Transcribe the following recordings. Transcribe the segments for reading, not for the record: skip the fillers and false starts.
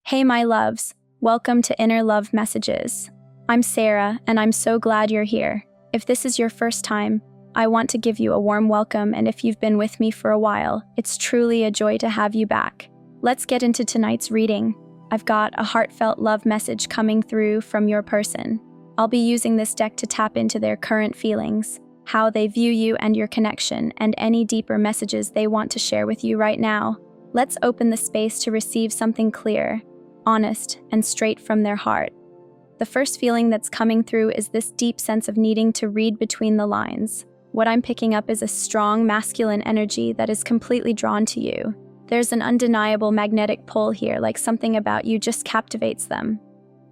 Hey, my loves. Welcome to Inner Love Messages. I'm Sarah, and I'm so glad you're here. If this is your first time, I want to give you a warm welcome, and if you've been with me for a while, it's truly a joy to have you back. Let's get into tonight's reading. I've got a heartfelt love message coming through from your person. I'll be using this deck to tap into their current feelings, how they view you and your connection, and any deeper messages they want to share with you right now. Let's open the space to receive something clear, honest, and straight from their heart. The first feeling that's coming through is this deep sense of needing to read between the lines. What I'm picking up is a strong masculine energy that is completely drawn to you. There's an undeniable magnetic pull here, like something about you just captivates them.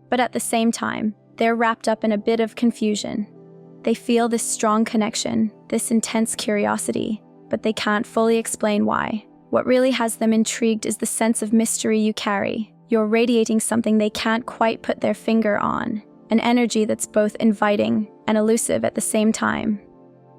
But at the same time, they're wrapped up in a bit of confusion. They feel this strong connection, this intense curiosity, but they can't fully explain why. What really has them intrigued is the sense of mystery you carry. You're radiating something they can't quite put their finger on, an energy that's both inviting and elusive at the same time.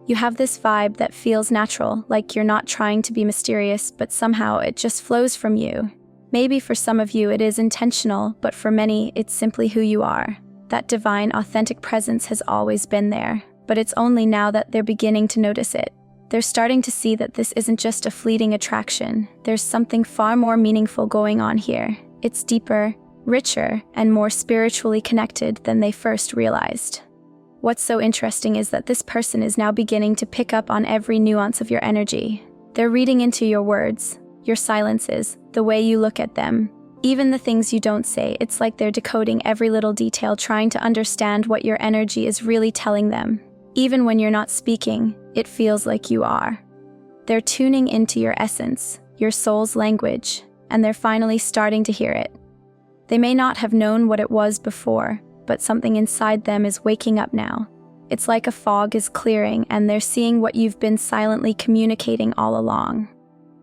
You have this vibe that feels natural, like you're not trying to be mysterious, but somehow it just flows from you. Maybe for some of you it is intentional, but for many it's simply who you are. That divine, authentic presence has always been there, but it's only now that they're beginning to notice it. They're starting to see that this isn't just a fleeting attraction. There's something far more meaningful going on here. It's deeper, richer, and more spiritually connected than they first realized. What's so interesting is that this person is now beginning to pick up on every nuance of your energy. They're reading into your words, your silences, the way you look at them, even the things you don't say. It's like they're decoding every little detail, trying to understand what your energy is really telling them. Even when you're not speaking, it feels like you are. They're tuning into your essence, your soul's language, and they're finally starting to hear it. They may not have known what it was before, but something inside them is waking up now. It's like a fog is clearing and they're seeing what you've been silently communicating all along.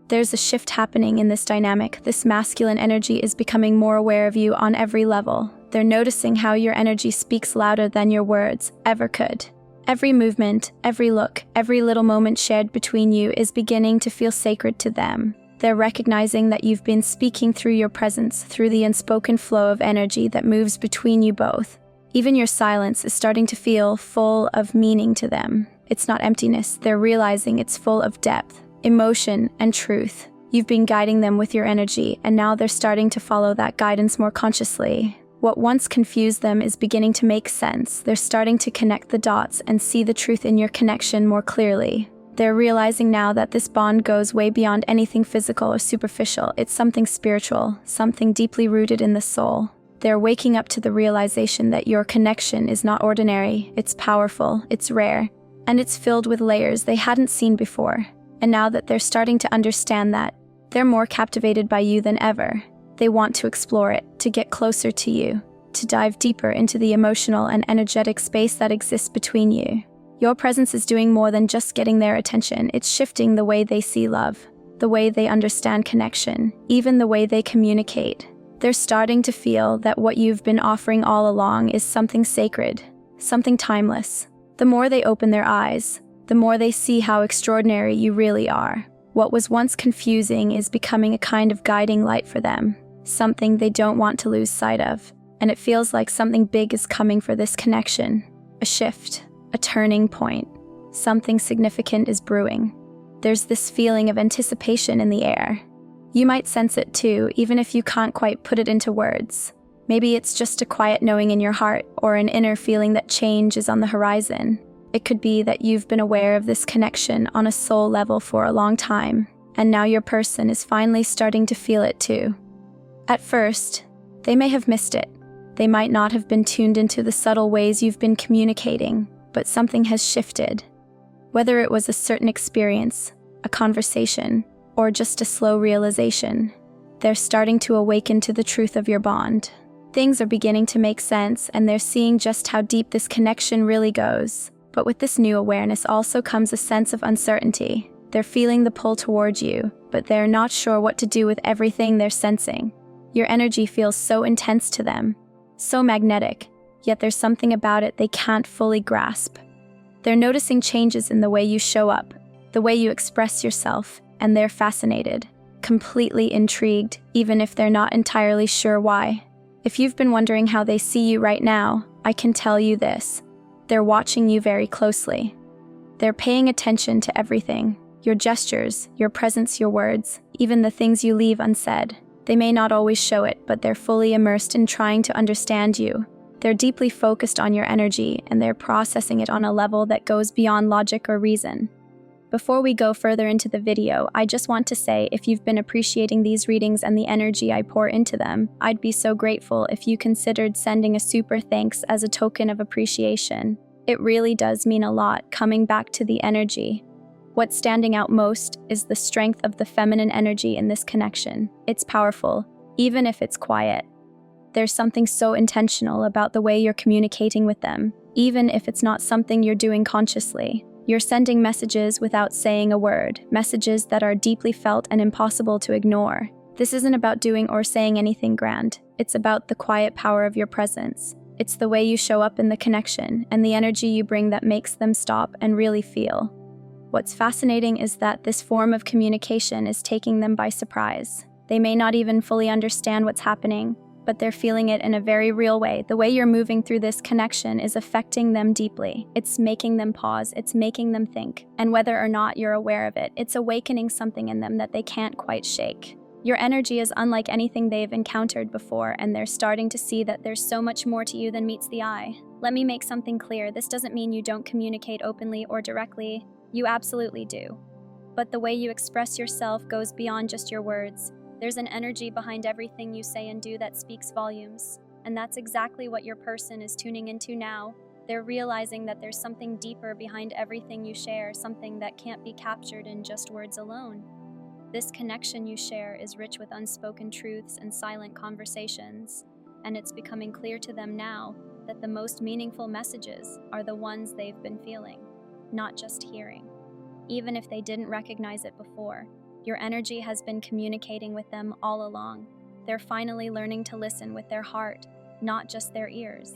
There's a shift happening in this dynamic. This masculine energy is becoming more aware of you on every level. They're noticing how your energy speaks louder than your words ever could. Every movement, every look, every little moment shared between you is beginning to feel sacred to them. They're recognizing that you've been speaking through your presence, through the unspoken flow of energy that moves between you both. Even your silence is starting to feel full of meaning to them. It's not emptiness, they're realizing it's full of depth, emotion, and truth. You've been guiding them with your energy, and now they're starting to follow that guidance more consciously. What once confused them is beginning to make sense. They're starting to connect the dots and see the truth in your connection more clearly. They're realizing now that this bond goes way beyond anything physical or superficial. It's something spiritual, something deeply rooted in the soul. They're waking up to the realization that your connection is not ordinary, it's powerful, it's rare, and it's filled with layers they hadn't seen before. And now that they're starting to understand that, they're more captivated by you than ever. They want to explore it, to get closer to you, to dive deeper into the emotional and energetic space that exists between you. Your presence is doing more than just getting their attention. It's shifting the way they see love, the way they understand connection, even the way they communicate. They're starting to feel that what you've been offering all along is something sacred, something timeless. The more they open their eyes, the more they see how extraordinary you really are. What was once confusing is becoming a kind of guiding light for them, something they don't want to lose sight of. And it feels like something big is coming for this connection, a shift. A turning point. Something significant is brewing. There's this feeling of anticipation in the air. You might sense it too, even if you can't quite put it into words. Maybe it's just a quiet knowing in your heart, or an inner feeling that change is on the horizon. It could be that you've been aware of this connection on a soul level for a long time, and now your person is finally starting to feel it too. At first, they may have missed it. They might not have been tuned into the subtle ways you've been communicating. But something has shifted. Whether it was a certain experience, a conversation, or just a slow realization, they're starting to awaken to the truth of your bond. Things are beginning to make sense, and they're seeing just how deep this connection really goes. But with this new awareness also comes a sense of uncertainty. They're feeling the pull towards you, but they're not sure what to do with everything they're sensing. Your energy feels so intense to them, so magnetic. Yet there's something about it they can't fully grasp. They're noticing changes in the way you show up, the way you express yourself, and they're fascinated. completely intrigued, even if they're not entirely sure why. If you've been wondering how they see you right now, I can tell you this. They're watching you very closely. They're paying attention to everything. Your gestures, your presence, your words, even the things you leave unsaid. They may not always show it, but they're fully immersed in trying to understand you. They're deeply focused on your energy, and they're processing it on a level that goes beyond logic or reason. Before we go further into the video, I just want to say if you've been appreciating these readings and the energy I pour into them, I'd be so grateful if you considered sending a super thanks as a token of appreciation. It really does mean a lot coming back to the energy. What's standing out most is the strength of the feminine energy in this connection. It's powerful, even if it's quiet. There's something so intentional about the way you're communicating with them, even if it's not something you're doing consciously. You're sending messages without saying a word, messages that are deeply felt and impossible to ignore. This isn't about doing or saying anything grand. It's about the quiet power of your presence. It's the way you show up in the connection and the energy you bring that makes them stop and really feel. What's fascinating is that this form of communication is taking them by surprise. They may not even fully understand what's happening, but they're feeling it in a very real way. The way you're moving through this connection is affecting them deeply. It's making them pause, it's making them think. And whether or not you're aware of it, it's awakening something in them that they can't quite shake. Your energy is unlike anything they've encountered before, and they're starting to see that there's so much more to you than meets the eye. Let me make something clear. This doesn't mean you don't communicate openly or directly. You absolutely do. But the way you express yourself goes beyond just your words. There's an energy behind everything you say and do that speaks volumes. And that's exactly what your person is tuning into now. They're realizing that there's something deeper behind everything you share, something that can't be captured in just words alone. This connection you share is rich with unspoken truths and silent conversations, and it's becoming clear to them now that the most meaningful messages are the ones they've been feeling, not just hearing. Even if they didn't recognize it before, your energy has been communicating with them all along. They're finally learning to listen with their heart, not just their ears.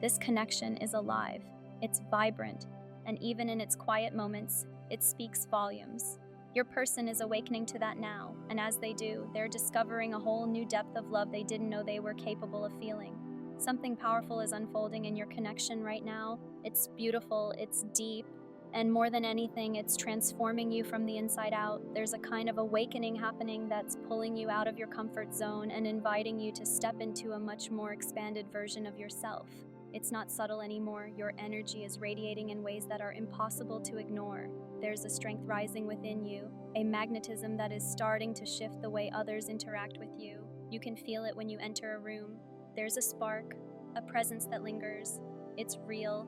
This connection is alive, it's vibrant, and even in its quiet moments, it speaks volumes. Your person is awakening to that now, and as they do, they're discovering a whole new depth of love they didn't know they were capable of feeling. Something powerful is unfolding in your connection right now. It's beautiful, it's deep, and more than anything, it's transforming you from the inside out. There's a kind of awakening happening that's pulling you out of your comfort zone and inviting you to step into a much more expanded version of yourself. It's not subtle anymore. Your energy is radiating in ways that are impossible to ignore. There's a strength rising within you, a magnetism that is starting to shift the way others interact with you. You can feel it when you enter a room. There's a spark, a presence that lingers. It's real,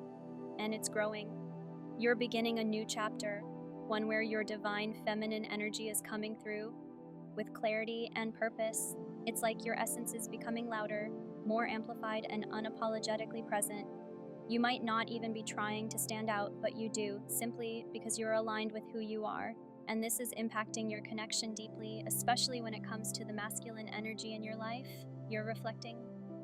and it's growing. You're beginning a new chapter, one where your divine feminine energy is coming through with clarity and purpose. It's like your essence is becoming louder, more amplified, and unapologetically present. You might not even be trying to stand out, but you do, simply because you're aligned with who you are. And this is impacting your connection deeply, especially when it comes to the masculine energy in your life. You're reflecting,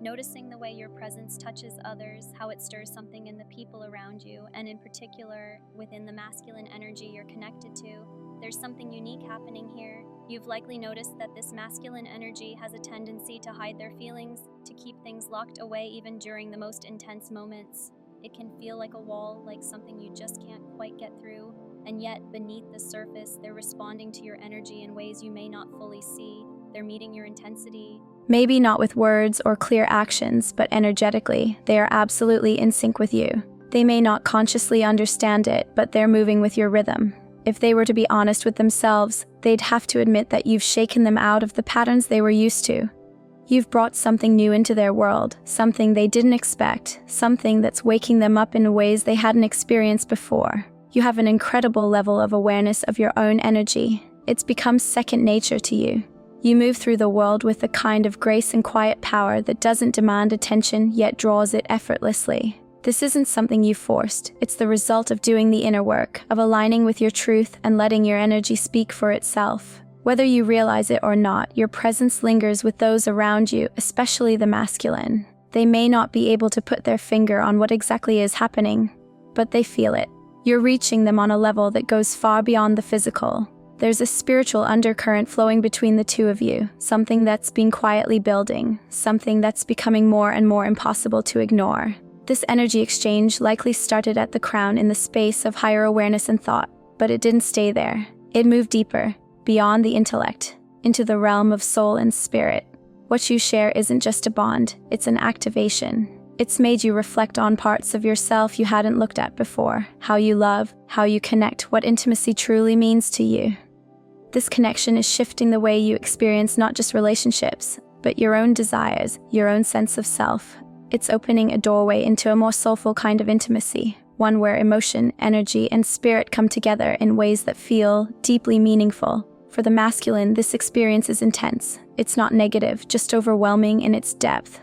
noticing the way your presence touches others, how it stirs something in the people around you, and in particular, within the masculine energy you're connected to. There's something unique happening here. You've likely noticed that this masculine energy has a tendency to hide their feelings, to keep things locked away even during the most intense moments. It can feel like a wall, like something you just can't quite get through. And yet, beneath the surface, they're responding to your energy in ways you may not fully see. They're meeting your intensity. Maybe not with words or clear actions, but energetically, they are absolutely in sync with you. They may not consciously understand it, but they're moving with your rhythm. If they were to be honest with themselves, they'd have to admit that you've shaken them out of the patterns they were used to. You've brought something new into their world, something they didn't expect, something that's waking them up in ways they hadn't experienced before. You have an incredible level of awareness of your own energy. It's become second nature to you. You move through the world with a kind of grace and quiet power that doesn't demand attention, yet draws it effortlessly. This isn't something you forced. It's the result of doing the inner work, of aligning with your truth and letting your energy speak for itself. Whether you realize it or not, your presence lingers with those around you, especially the masculine. They may not be able to put their finger on what exactly is happening, but they feel it. You're reaching them on a level that goes far beyond the physical. There's a spiritual undercurrent flowing between the two of you, something that's been quietly building, something that's becoming more and more impossible to ignore. This energy exchange likely started at the crown in the space of higher awareness and thought, but it didn't stay there. It moved deeper, beyond the intellect, into the realm of soul and spirit. What you share isn't just a bond, it's an activation. It's made you reflect on parts of yourself you hadn't looked at before, how you love, how you connect, what intimacy truly means to you. This connection is shifting the way you experience not just relationships, but your own desires, your own sense of self. It's opening a doorway into a more soulful kind of intimacy, one where emotion, energy, and spirit come together in ways that feel deeply meaningful. For the masculine, this experience is intense. It's not negative, just overwhelming in its depth.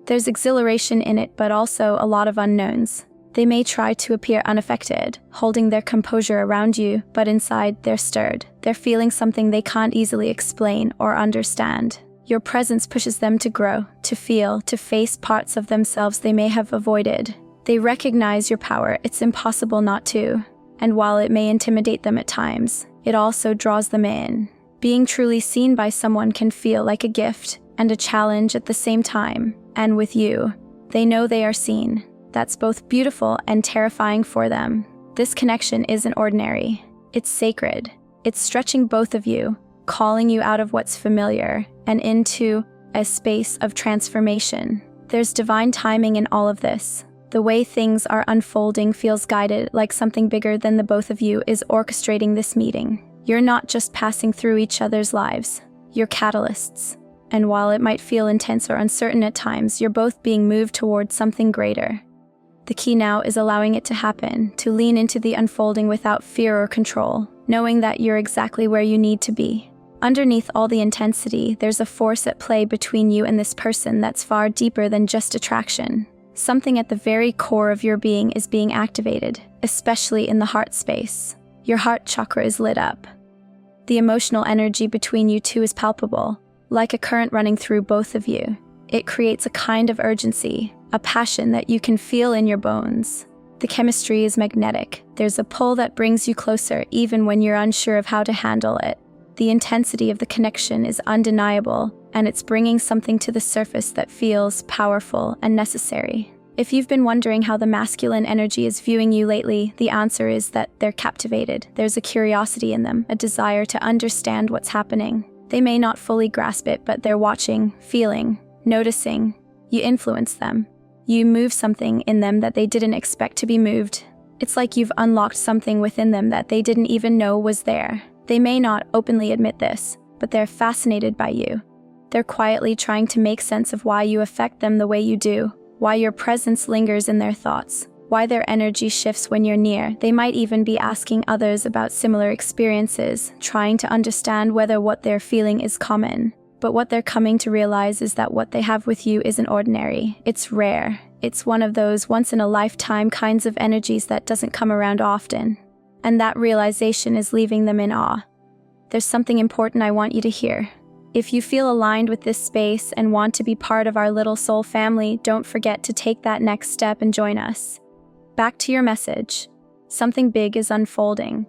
There's exhilaration in it, but also a lot of unknowns. They may try to appear unaffected, holding their composure around you, but inside they're stirred. They're feeling something they can't easily explain or understand. Your presence pushes them to grow, to feel, to face parts of themselves they may have avoided. They recognize your power, it's impossible not to. And while it may intimidate them at times, it also draws them in. Being truly seen by someone can feel like a gift and a challenge at the same time. And with you, they know they are seen. That's both beautiful and terrifying for them. This connection isn't ordinary. It's sacred. It's stretching both of you, calling you out of what's familiar and into a space of transformation. There's divine timing in all of this. The way things are unfolding feels guided, like something bigger than the both of you is orchestrating this meeting. You're not just passing through each other's lives. You're catalysts. And while it might feel intense or uncertain at times, you're both being moved towards something greater. The key now is allowing it to happen, to lean into the unfolding without fear or control, knowing that you're exactly where you need to be. Underneath all the intensity, there's a force at play between you and this person that's far deeper than just attraction. Something at the very core of your being is being activated, especially in the heart space. Your heart chakra is lit up. The emotional energy between you two is palpable, like a current running through both of you. It creates a kind of urgency, a passion that you can feel in your bones. The chemistry is magnetic. There's a pull that brings you closer even when you're unsure of how to handle it. The intensity of the connection is undeniable, and it's bringing something to the surface that feels powerful and necessary. If you've been wondering how the masculine energy is viewing you lately, the answer is that they're captivated. There's a curiosity in them, a desire to understand what's happening. They may not fully grasp it, but they're watching, feeling, noticing. You influence them. You move something in them that they didn't expect to be moved. It's like you've unlocked something within them that they didn't even know was there. They may not openly admit this, but they're fascinated by you. They're quietly trying to make sense of why you affect them the way you do, why your presence lingers in their thoughts, why their energy shifts when you're near. They might even be asking others about similar experiences, trying to understand whether what they're feeling is common. But what they're coming to realize is that what they have with you isn't ordinary. It's rare. It's one of those once-in-a-lifetime kinds of energies that doesn't come around often. And that realization is leaving them in awe. There's something important I want you to hear. If you feel aligned with this space and want to be part of our little soul family, don't forget to take that next step and join us. Back to your message. Something big is unfolding.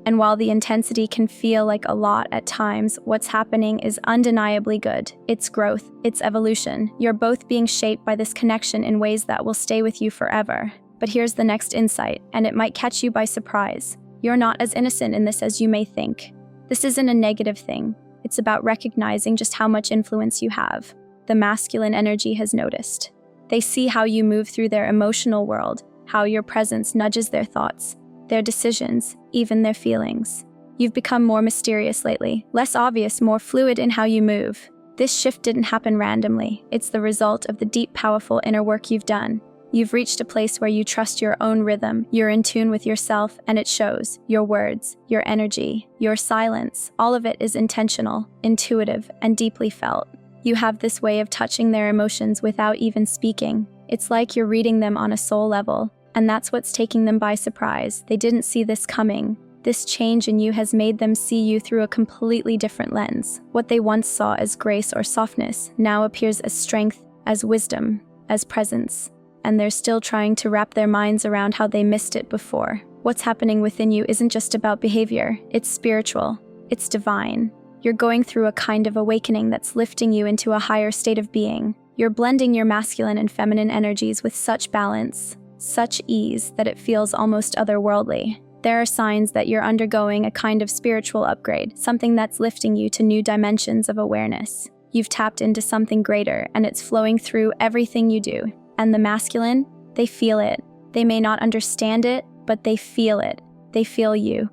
And while the intensity can feel like a lot at times, what's happening is undeniably good. It's growth, it's evolution. You're both being shaped by this connection in ways that will stay with you forever. But here's the next insight, and it might catch you by surprise. You're not as innocent in this as you may think. This isn't a negative thing. It's about recognizing just how much influence you have. The masculine energy has noticed. They see how you move through their emotional world, how your presence nudges their thoughts, their decisions, even their feelings. You've become more mysterious lately, less obvious, more fluid in how you move. This shift didn't happen randomly. It's the result of the deep, powerful inner work you've done. You've reached a place where you trust your own rhythm, you're in tune with yourself, and it shows. Your words, your energy, your silence, all of it is intentional, intuitive, and deeply felt. You have this way of touching their emotions without even speaking. It's like you're reading them on a soul level, and that's what's taking them by surprise. They didn't see this coming. This change in you has made them see you through a completely different lens. What they once saw as grace or softness now appears as strength, as wisdom, as presence. And they're still trying to wrap their minds around how they missed it before. What's happening within you isn't just about behavior, it's spiritual. It's divine. You're going through a kind of awakening that's lifting you into a higher state of being. You're blending your masculine and feminine energies with such balance, such ease, that it feels almost otherworldly. There are signs that you're undergoing a kind of spiritual upgrade, something that's lifting you to new dimensions of awareness. You've tapped into something greater, and it's flowing through everything you do. And the masculine, they feel it. They may not understand it, but they feel it. They feel you.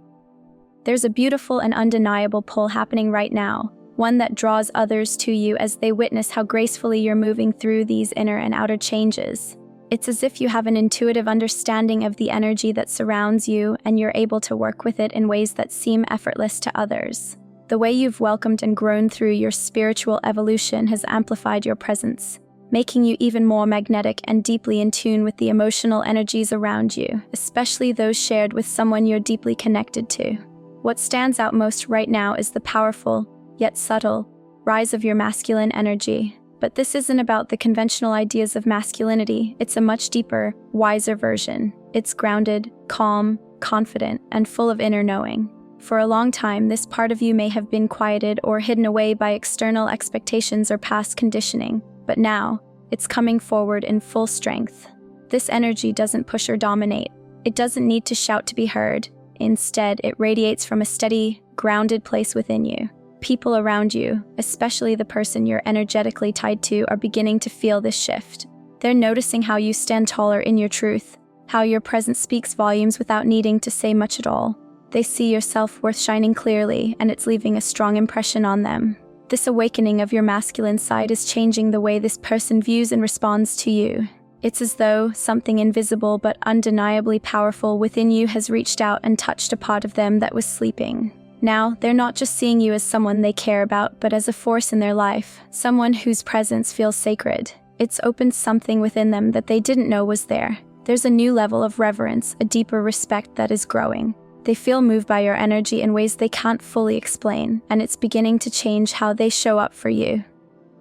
There's a beautiful and undeniable pull happening right now, one that draws others to you as they witness how gracefully you're moving through these inner and outer changes. It's as if you have an intuitive understanding of the energy that surrounds you, and you're able to work with it in ways that seem effortless to others. The way you've welcomed and grown through your spiritual evolution has amplified your presence, making you even more magnetic and deeply in tune with the emotional energies around you, especially those shared with someone you're deeply connected to. What stands out most right now is the powerful, yet subtle, rise of your masculine energy. But this isn't about the conventional ideas of masculinity. It's a much deeper, wiser version. It's grounded, calm, confident, and full of inner knowing. For a long time, this part of you may have been quieted or hidden away by external expectations or past conditioning, but now, it's coming forward in full strength. This energy doesn't push or dominate. It doesn't need to shout to be heard. Instead, it radiates from a steady, grounded place within you. People around you, especially the person you're energetically tied to, are beginning to feel this shift. They're noticing how you stand taller in your truth, how your presence speaks volumes without needing to say much at all. They see your self-worth shining clearly, and it's leaving a strong impression on them. This awakening of your masculine side is changing the way this person views and responds to you. It's as though something invisible but undeniably powerful within you has reached out and touched a part of them that was sleeping. Now, they're not just seeing you as someone they care about, but as a force in their life, someone whose presence feels sacred. It's opened something within them that they didn't know was there. There's a new level of reverence, a deeper respect that is growing. They feel moved by your energy in ways they can't fully explain, and it's beginning to change how they show up for you.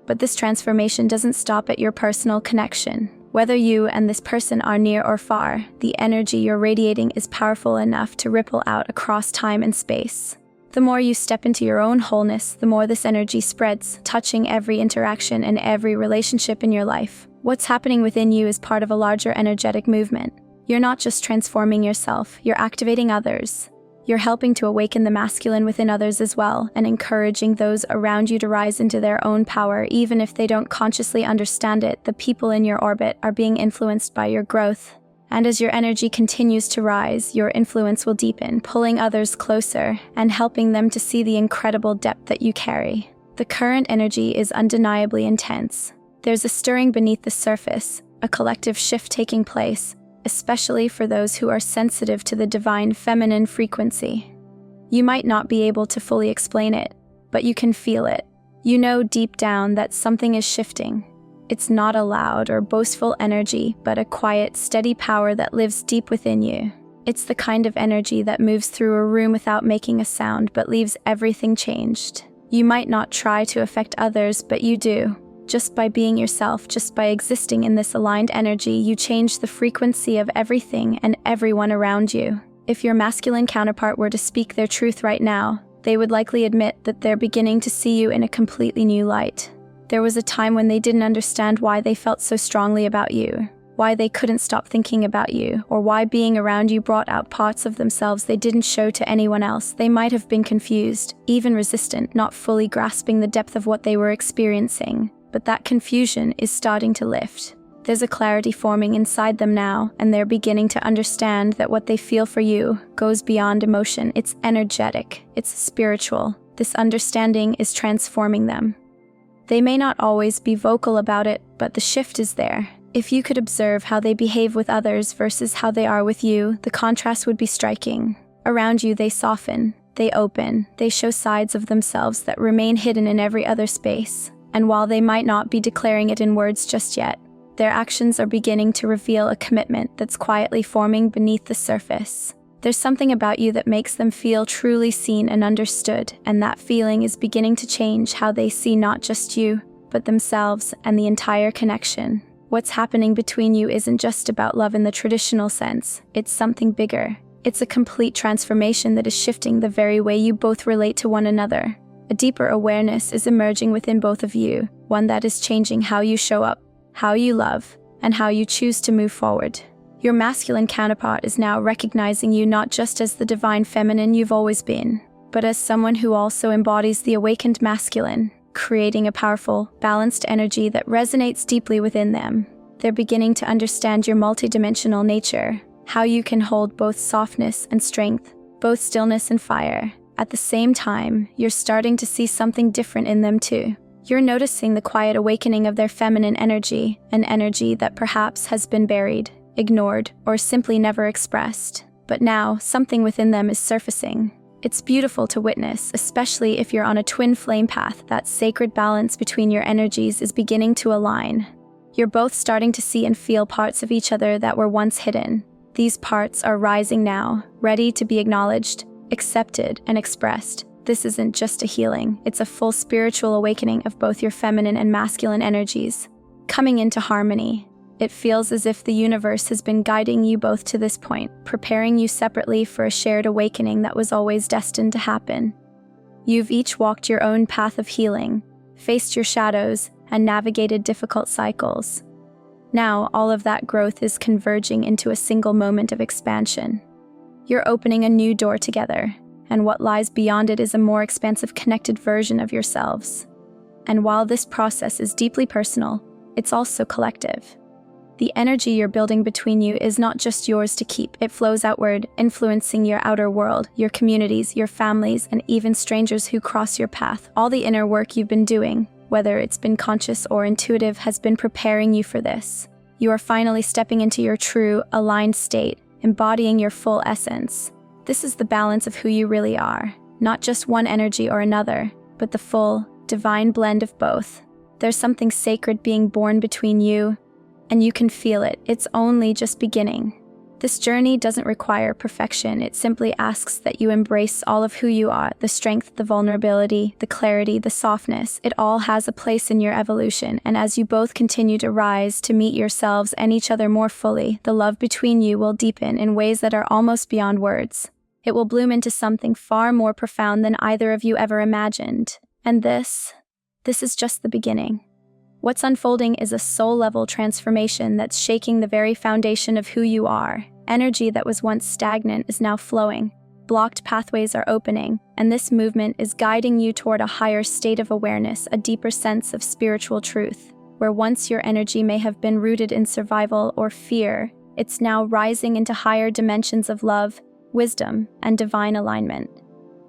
But this transformation doesn't stop at your personal connection. Whether you and this person are near or far, the energy you're radiating is powerful enough to ripple out across time and space. The more you step into your own wholeness, the more this energy spreads, touching every interaction and every relationship in your life. What's happening within you is part of a larger energetic movement. You're not just transforming yourself, you're activating others. You're helping to awaken the masculine within others as well, and encouraging those around you to rise into their own power, even if they don't consciously understand it. The people in your orbit are being influenced by your growth. And as your energy continues to rise, your influence will deepen, pulling others closer and helping them to see the incredible depth that you carry. The current energy is undeniably intense. There's a stirring beneath the surface, a collective shift taking place, especially for those who are sensitive to the divine feminine frequency. You might not be able to fully explain it, but you can feel it. You know deep down that something is shifting. It's not a loud or boastful energy, but a quiet, steady power that lives deep within you. It's the kind of energy that moves through a room without making a sound, but leaves everything changed. You might not try to affect others, but you do. Just by being yourself, just by existing in this aligned energy, you change the frequency of everything and everyone around you. If your masculine counterpart were to speak their truth right now, they would likely admit that they're beginning to see you in a completely new light. There was a time when they didn't understand why they felt so strongly about you, why they couldn't stop thinking about you, or why being around you brought out parts of themselves they didn't show to anyone else. They might have been confused, even resistant, not fully grasping the depth of what they were experiencing. But that confusion is starting to lift. There's a clarity forming inside them now, and they're beginning to understand that what they feel for you goes beyond emotion. It's energetic, it's spiritual. This understanding is transforming them. They may not always be vocal about it, but the shift is there. If you could observe how they behave with others versus how they are with you, the contrast would be striking. Around you, they soften, they open, they show sides of themselves that remain hidden in every other space. And while they might not be declaring it in words just yet, their actions are beginning to reveal a commitment that's quietly forming beneath the surface. There's something about you that makes them feel truly seen and understood, and that feeling is beginning to change how they see not just you, but themselves and the entire connection. What's happening between you isn't just about love in the traditional sense, it's something bigger. It's a complete transformation that is shifting the very way you both relate to one another. A deeper awareness is emerging within both of you, one that is changing how you show up, how you love, and how you choose to move forward. Your masculine counterpart is now recognizing you not just as the divine feminine you've always been, but as someone who also embodies the awakened masculine, creating a powerful, balanced energy that resonates deeply within them. They're beginning to understand your multidimensional nature, how you can hold both softness and strength, both stillness and fire. At the same time, you're starting to see something different in them too. You're noticing the quiet awakening of their feminine energy, an energy that perhaps has been buried, ignored, or simply never expressed. But now, something within them is surfacing. It's beautiful to witness, especially if you're on a twin flame path. That sacred balance between your energies is beginning to align. You're both starting to see and feel parts of each other that were once hidden. These parts are rising now, ready to be acknowledged, accepted, and expressed. This isn't just a healing, it's a full spiritual awakening of both your feminine and masculine energies, coming into harmony. It feels as if the universe has been guiding you both to this point, preparing you separately for a shared awakening that was always destined to happen. You've each walked your own path of healing, faced your shadows, and navigated difficult cycles. Now, all of that growth is converging into a single moment of expansion. You're opening a new door together, and what lies beyond it is a more expansive, connected version of yourselves. And while this process is deeply personal, it's also collective. The energy you're building between you is not just yours to keep. It flows outward, influencing your outer world, your communities, your families, and even strangers who cross your path. All the inner work you've been doing, whether it's been conscious or intuitive, has been preparing you for this. You are finally stepping into your true, aligned state, embodying your full essence. This is the balance of who you really are, not just one energy or another, but the full, divine blend of both. There's something sacred being born between you, and you can feel it. It's only just beginning. This journey doesn't require perfection. It simply asks that you embrace all of who you are, the strength, the vulnerability, the clarity, the softness. It all has a place in your evolution, and as you both continue to rise to meet yourselves and each other more fully, the love between you will deepen in ways that are almost beyond words. It will bloom into something far more profound than either of you ever imagined. And this is just the beginning. What's unfolding is a soul-level transformation that's shaking the very foundation of who you are. Energy that was once stagnant is now flowing. Blocked pathways are opening, and this movement is guiding you toward a higher state of awareness, a deeper sense of spiritual truth. Where once your energy may have been rooted in survival or fear, it's now rising into higher dimensions of love, wisdom, and divine alignment.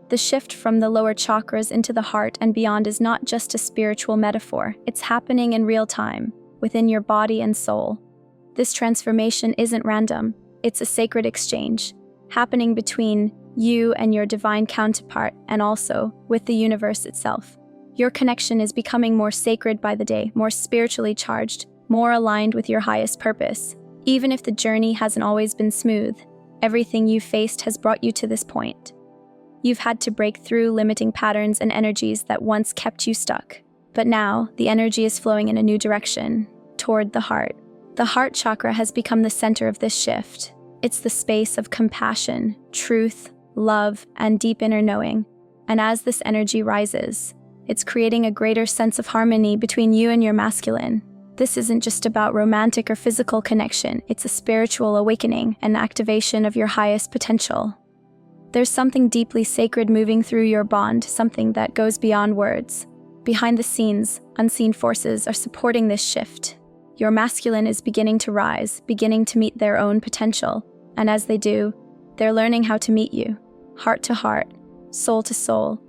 The shift from the lower chakras into the heart and beyond is not just a spiritual metaphor. It's happening in real time, within your body and soul. This transformation isn't random. It's a sacred exchange, happening between you and your divine counterpart, and also with the universe itself. Your connection is becoming more sacred by the day, more spiritually charged, more aligned with your highest purpose. Even if the journey hasn't always been smooth, everything you faced has brought you to this point. You've had to break through limiting patterns and energies that once kept you stuck. But now, the energy is flowing in a new direction, toward the heart. The heart chakra has become the center of this shift. It's the space of compassion, truth, love, and deep inner knowing. And as this energy rises, it's creating a greater sense of harmony between you and your masculine. This isn't just about romantic or physical connection. It's a spiritual awakening, an activation of your highest potential. There's something deeply sacred moving through your bond, something that goes beyond words. Behind the scenes, unseen forces are supporting this shift. Your masculine is beginning to rise, beginning to meet their own potential. And as they do, they're learning how to meet you, heart to heart, soul to soul.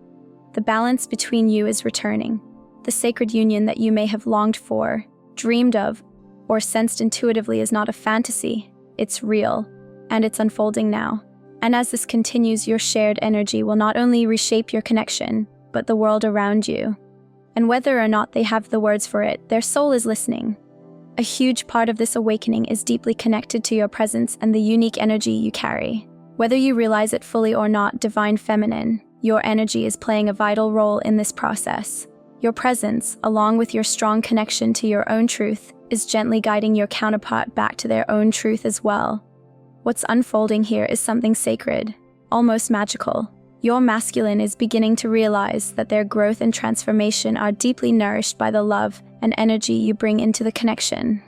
The balance between you is returning. The sacred union that you may have longed for, dreamed of, or sensed intuitively is not a fantasy. It's real, and it's unfolding now. And as this continues, your shared energy will not only reshape your connection, but the world around you. And whether or not they have the words for it, their soul is listening. A huge part of this awakening is deeply connected to your presence and the unique energy you carry. Whether you realize it fully or not, divine feminine, your energy is playing a vital role in this process. Your presence, along with your strong connection to your own truth, is gently guiding your counterpart back to their own truth as well. What's unfolding here is something sacred, almost magical. Your masculine is beginning to realize that their growth and transformation are deeply nourished by the love and energy you bring into the connection.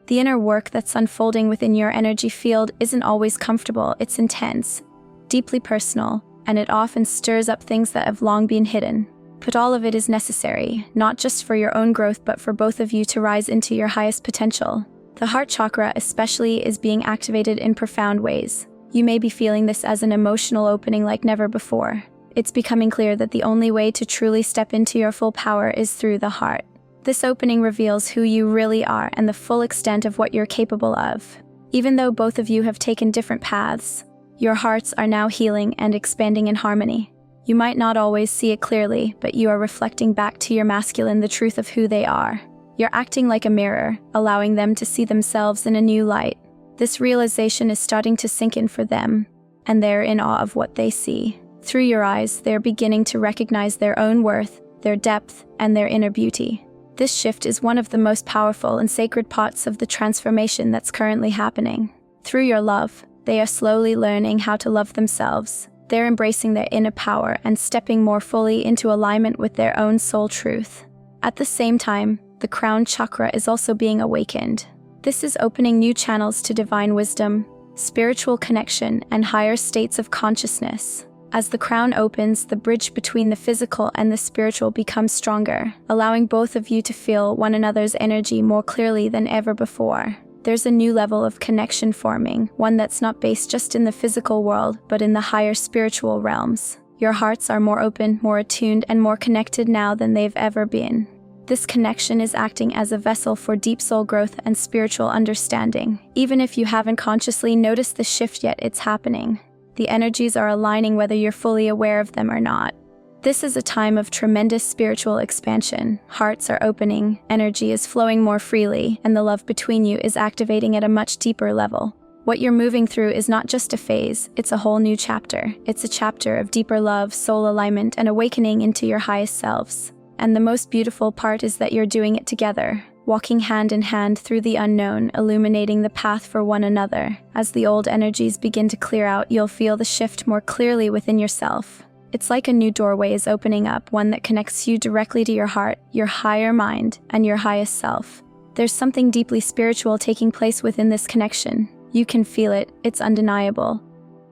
The inner work that's unfolding within your energy field isn't always comfortable, it's intense, deeply personal, and it often stirs up things that have long been hidden. But all of it is necessary, not just for your own growth but for both of you to rise into your highest potential. The heart chakra especially is being activated in profound ways. You may be feeling this as an emotional opening like never before. It's becoming clear that the only way to truly step into your full power is through the heart. This opening reveals who you really are and the full extent of what you're capable of. Even though both of you have taken different paths, your hearts are now healing and expanding in harmony. You might not always see it clearly, but you are reflecting back to your masculine the truth of who they are. You're acting like a mirror, allowing them to see themselves in a new light. This realization is starting to sink in for them, and they're in awe of what they see. Through your eyes, they're beginning to recognize their own worth, their depth, and their inner beauty. This shift is one of the most powerful and sacred parts of the transformation that's currently happening. Through your love, they are slowly learning how to love themselves. They're embracing their inner power and stepping more fully into alignment with their own soul truth. At the same time, the crown chakra is also being awakened. This is opening new channels to divine wisdom, spiritual connection, and higher states of consciousness. As the crown opens, the bridge between the physical and the spiritual becomes stronger, allowing both of you to feel one another's energy more clearly than ever before. There's a new level of connection forming, one that's not based just in the physical world, but in the higher spiritual realms. Your hearts are more open, more attuned, and more connected now than they've ever been. This connection is acting as a vessel for deep soul growth and spiritual understanding. Even if you haven't consciously noticed the shift yet, it's happening. The energies are aligning whether you're fully aware of them or not. This is a time of tremendous spiritual expansion. Hearts are opening, energy is flowing more freely, and the love between you is activating at a much deeper level. What you're moving through is not just a phase, it's a whole new chapter. It's a chapter of deeper love, soul alignment, and awakening into your highest selves. And the most beautiful part is that you're doing it together, walking hand in hand through the unknown, illuminating the path for one another. As the old energies begin to clear out, you'll feel the shift more clearly within yourself. It's like a new doorway is opening up, one that connects you directly to your heart, your higher mind, and your highest self. There's something deeply spiritual taking place within this connection. You can feel it, it's undeniable.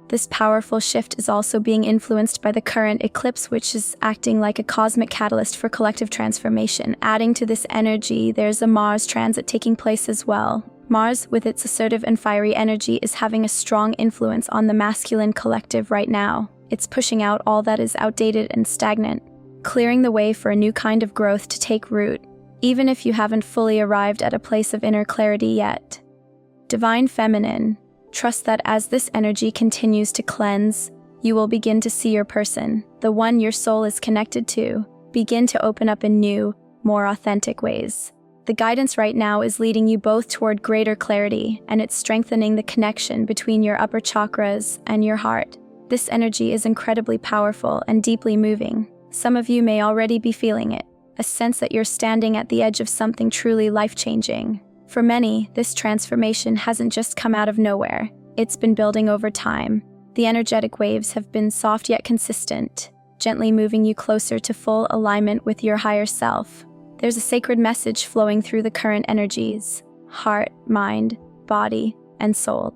This powerful shift is also being influenced by the current eclipse, which is acting like a cosmic catalyst for collective transformation. Adding to this energy, there's a Mars transit taking place as well. Mars, with its assertive and fiery energy, is having a strong influence on the masculine collective right now. It's pushing out all that is outdated and stagnant, clearing the way for a new kind of growth to take root, even if you haven't fully arrived at a place of inner clarity yet. Divine Feminine, trust that as this energy continues to cleanse, you will begin to see your person, the one your soul is connected to, begin to open up in new, more authentic ways. The guidance right now is leading you both toward greater clarity, and it's strengthening the connection between your upper chakras and your heart. This energy is incredibly powerful and deeply moving. Some of you may already be feeling it, a sense that you're standing at the edge of something truly life-changing. For many, this transformation hasn't just come out of nowhere. It's been building over time. The energetic waves have been soft yet consistent, gently moving you closer to full alignment with your higher self. There's a sacred message flowing through the current energies: heart, mind, body, and soul.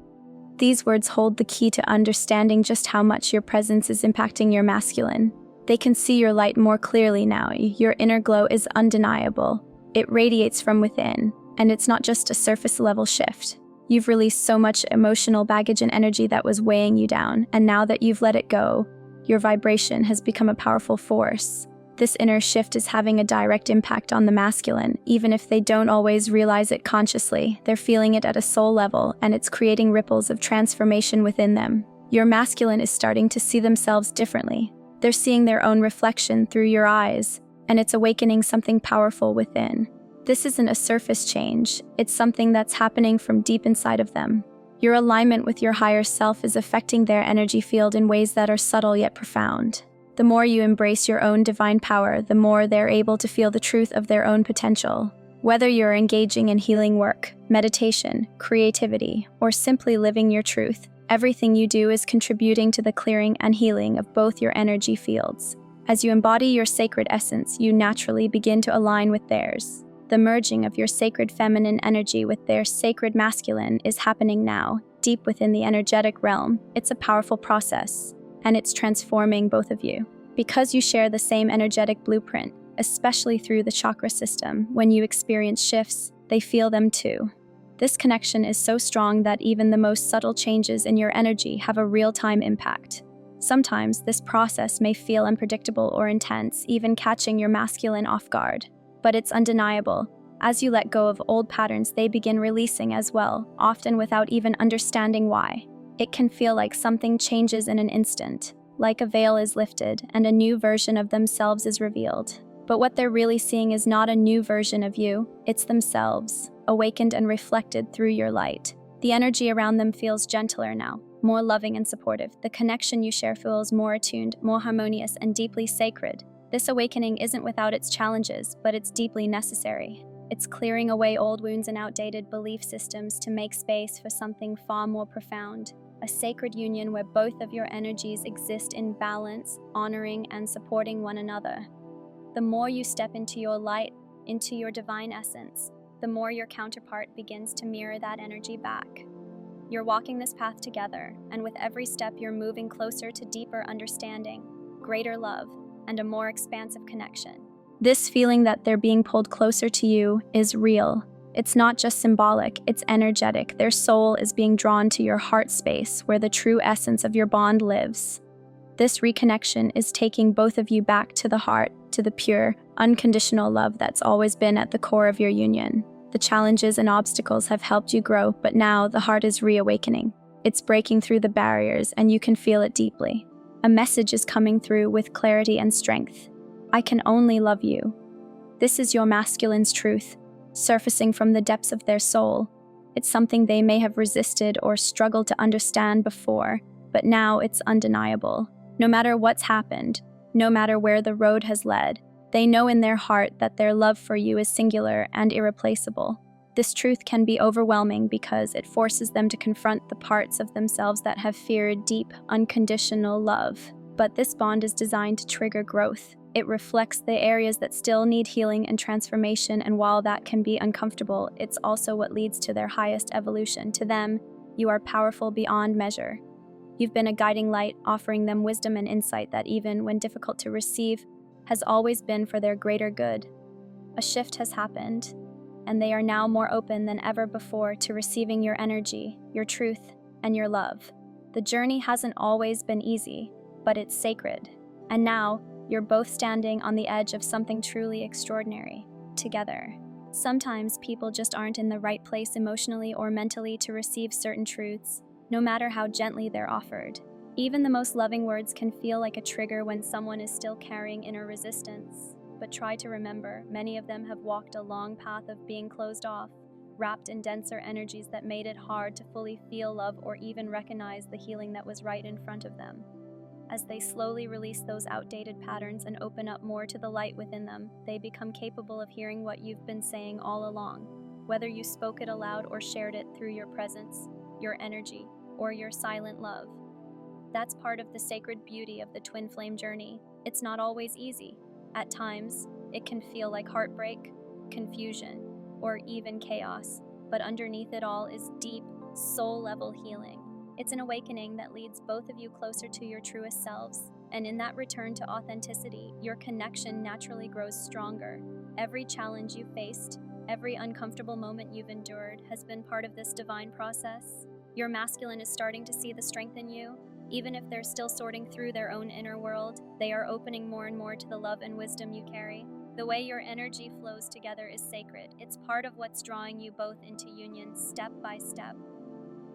These words hold the key to understanding just how much your presence is impacting your masculine. They can see your light more clearly now. Your inner glow is undeniable. It radiates from within. And it's not just a surface-level shift. You've released so much emotional baggage and energy that was weighing you down, and now that you've let it go, your vibration has become a powerful force. This inner shift is having a direct impact on the masculine, even if they don't always realize it consciously. They're feeling it at a soul level, and it's creating ripples of transformation within them. Your masculine is starting to see themselves differently. They're seeing their own reflection through your eyes, and it's awakening something powerful within. This isn't a surface change, it's something that's happening from deep inside of them. Your alignment with your higher self is affecting their energy field in ways that are subtle yet profound. The more you embrace your own divine power, the more they're able to feel the truth of their own potential. Whether you're engaging in healing work, meditation, creativity, or simply living your truth, everything you do is contributing to the clearing and healing of both your energy fields. As you embody your sacred essence, you naturally begin to align with theirs. The merging of your sacred feminine energy with their sacred masculine is happening now, deep within the energetic realm. It's a powerful process, and it's transforming both of you. Because you share the same energetic blueprint, especially through the chakra system, when you experience shifts, they feel them too. This connection is so strong that even the most subtle changes in your energy have a real-time impact. Sometimes this process may feel unpredictable or intense, even catching your masculine off guard. But it's undeniable. As you let go of old patterns, they begin releasing as well, often without even understanding why. It can feel like something changes in an instant, like a veil is lifted and a new version of themselves is revealed. But what they're really seeing is not a new version of you, it's themselves, awakened and reflected through your light. The energy around them feels gentler now, more loving and supportive. The connection you share feels more attuned, more harmonious, and deeply sacred. This awakening isn't without its challenges, but it's deeply necessary. It's clearing away old wounds and outdated belief systems to make space for something far more profound. A sacred union where both of your energies exist in balance, honoring and supporting one another. The more you step into your light, into your divine essence, the more your counterpart begins to mirror that energy back. You're walking this path together, and with every step you're moving closer to deeper understanding, greater love, and a more expansive connection. This feeling that they're being pulled closer to you is real. It's not just symbolic, it's energetic. Their soul is being drawn to your heart space, where the true essence of your bond lives. This reconnection is taking both of you back to the heart, to the pure, unconditional love that's always been at the core of your union. The challenges and obstacles have helped you grow, but now the heart is reawakening. It's breaking through the barriers, and you can feel it deeply. A message is coming through with clarity and strength. I can only love you. This is your masculine's truth, surfacing from the depths of their soul. It's something they may have resisted or struggled to understand before, but now it's undeniable. No matter what's happened, no matter where the road has led, they know in their heart that their love for you is singular and irreplaceable. This truth can be overwhelming because it forces them to confront the parts of themselves that have feared deep, unconditional love. But this bond is designed to trigger growth. It reflects the areas that still need healing and transformation, and while that can be uncomfortable, it's also what leads to their highest evolution. To them, you are powerful beyond measure. You've been a guiding light, offering them wisdom and insight that, even when difficult to receive, has always been for their greater good. A shift has happened, and they are now more open than ever before to receiving your energy, your truth, and your love. The journey hasn't always been easy, but it's sacred. And now, you're both standing on the edge of something truly extraordinary, together. Sometimes people just aren't in the right place emotionally or mentally to receive certain truths, no matter how gently they're offered. Even the most loving words can feel like a trigger when someone is still carrying inner resistance. But try to remember, many of them have walked a long path of being closed off, wrapped in denser energies that made it hard to fully feel love or even recognize the healing that was right in front of them. As they slowly release those outdated patterns and open up more to the light within them, they become capable of hearing what you've been saying all along. Whether you spoke it aloud or shared it through your presence, your energy, or your silent love. That's part of the sacred beauty of the twin flame journey. It's not always easy. At times, it can feel like heartbreak, confusion, or even chaos, but underneath it all is deep, soul-level healing. It's an awakening that leads both of you closer to your truest selves, and in that return to authenticity, your connection naturally grows stronger. Every challenge you faced, every uncomfortable moment you've endured has been part of this divine process. Your masculine is starting to see the strength in you. Even if they're still sorting through their own inner world, they are opening more and more to the love and wisdom you carry. The way your energy flows together is sacred. It's part of what's drawing you both into union step by step.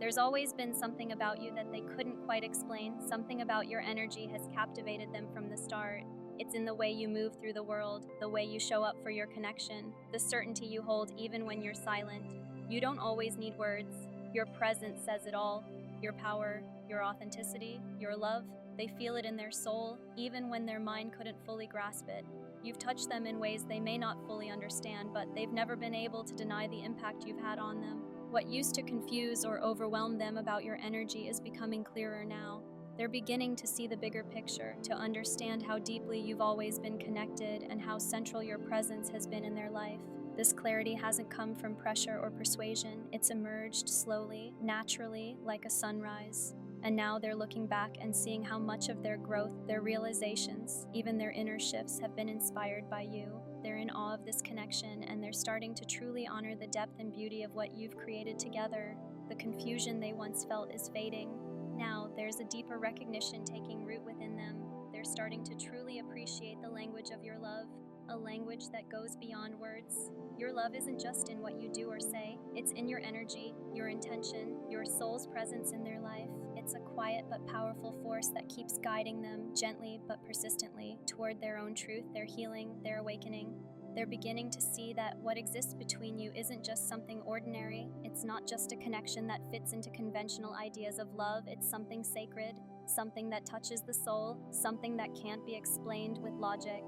There's always been something about you that they couldn't quite explain. Something about your energy has captivated them from the start. It's in the way you move through the world, the way you show up for your connection, the certainty you hold even when you're silent. You don't always need words. Your presence says it all. Your power, your authenticity, your love, they feel it in their soul, even when their mind couldn't fully grasp it. You've touched them in ways they may not fully understand, but they've never been able to deny the impact you've had on them. What used to confuse or overwhelm them about your energy is becoming clearer now. They're beginning to see the bigger picture, to understand how deeply you've always been connected and how central your presence has been in their life. This clarity hasn't come from pressure or persuasion. It's emerged slowly, naturally, like a sunrise. And now they're looking back and seeing how much of their growth, their realizations, even their inner shifts have been inspired by you. They're in awe of this connection, and they're starting to truly honor the depth and beauty of what you've created together. The confusion they once felt is fading. Now there's a deeper recognition taking root within them. They're starting to truly appreciate the language of your love, a language that goes beyond words. Your love isn't just in what you do or say, it's in your energy, your intention, your soul's presence in their life. It's a quiet but powerful force that keeps guiding them, gently but persistently, toward their own truth, their healing, their awakening. They're beginning to see that what exists between you isn't just something ordinary. It's not just a connection that fits into conventional ideas of love. It's something sacred, something that touches the soul, something that can't be explained with logic.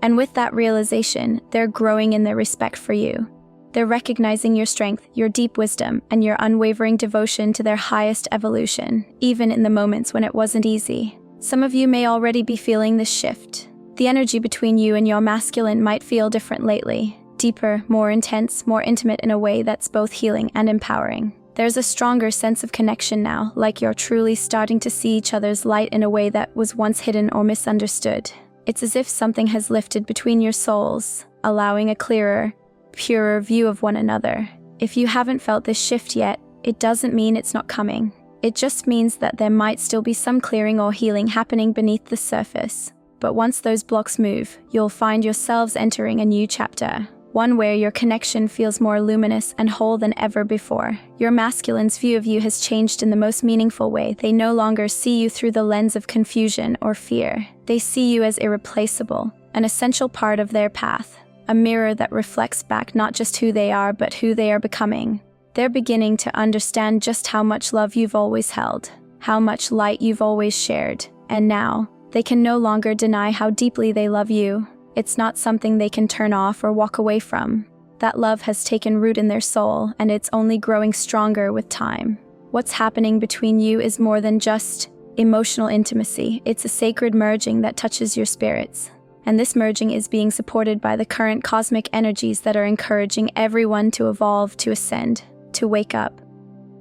And with that realization, they're growing in their respect for you. They're recognizing your strength, your deep wisdom, and your unwavering devotion to their highest evolution, even in the moments when it wasn't easy. Some of you may already be feeling this shift. The energy between you and your masculine might feel different lately. Deeper, more intense, more intimate in a way that's both healing and empowering. There's a stronger sense of connection now, like you're truly starting to see each other's light in a way that was once hidden or misunderstood. It's as if something has lifted between your souls, allowing a clearer, purer view of one another. If you haven't felt this shift yet, it doesn't mean it's not coming. It just means that there might still be some clearing or healing happening beneath the surface. But once those blocks move, you'll find yourselves entering a new chapter, one where your connection feels more luminous and whole than ever before. Your masculine's view of you has changed in the most meaningful way. They no longer see you through the lens of confusion or fear. They see you as irreplaceable, an essential part of their path, a mirror that reflects back not just who they are, but who they are becoming. They're beginning to understand just how much love you've always held, how much light you've always shared, and now, they can no longer deny how deeply they love you. It's not something they can turn off or walk away from. That love has taken root in their soul, and it's only growing stronger with time. What's happening between you is more than just emotional intimacy. It's a sacred merging that touches your spirits. And this merging is being supported by the current cosmic energies that are encouraging everyone to evolve, to ascend, to wake up.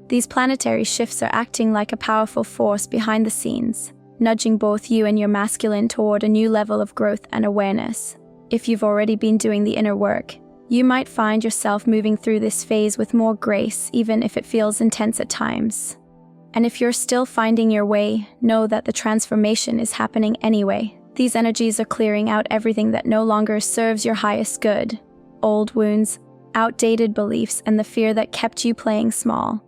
These planetary shifts are acting like a powerful force behind the scenes, nudging both you and your masculine toward a new level of growth and awareness. If you've already been doing the inner work, you might find yourself moving through this phase with more grace, even if it feels intense at times. And if you're still finding your way, know that the transformation is happening anyway. These energies are clearing out everything that no longer serves your highest good. Old wounds, outdated beliefs, and the fear that kept you playing small.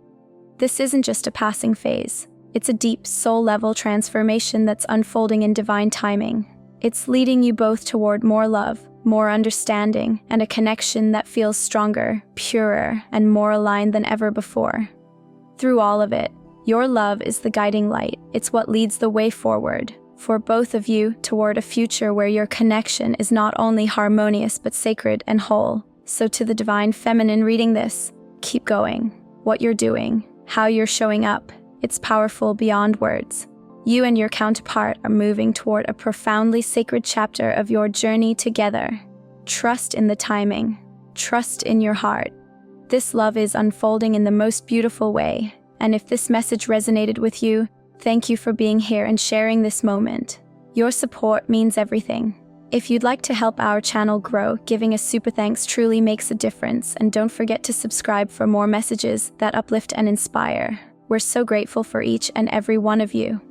This isn't just a passing phase. It's a deep, soul-level transformation that's unfolding in divine timing. It's leading you both toward more love, more understanding, and a connection that feels stronger, purer, and more aligned than ever before. Through all of it, your love is the guiding light. It's what leads the way forward, for both of you, toward a future where your connection is not only harmonious but sacred and whole. So to the divine feminine reading this, keep going. What you're doing, how you're showing up, it's powerful beyond words. You and your counterpart are moving toward a profoundly sacred chapter of your journey together. Trust in the timing. Trust in your heart. This love is unfolding in the most beautiful way. And if this message resonated with you, thank you for being here and sharing this moment. Your support means everything. If you'd like to help our channel grow, giving a super thanks truly makes a difference. And don't forget to subscribe for more messages that uplift and inspire. We're so grateful for each and every one of you.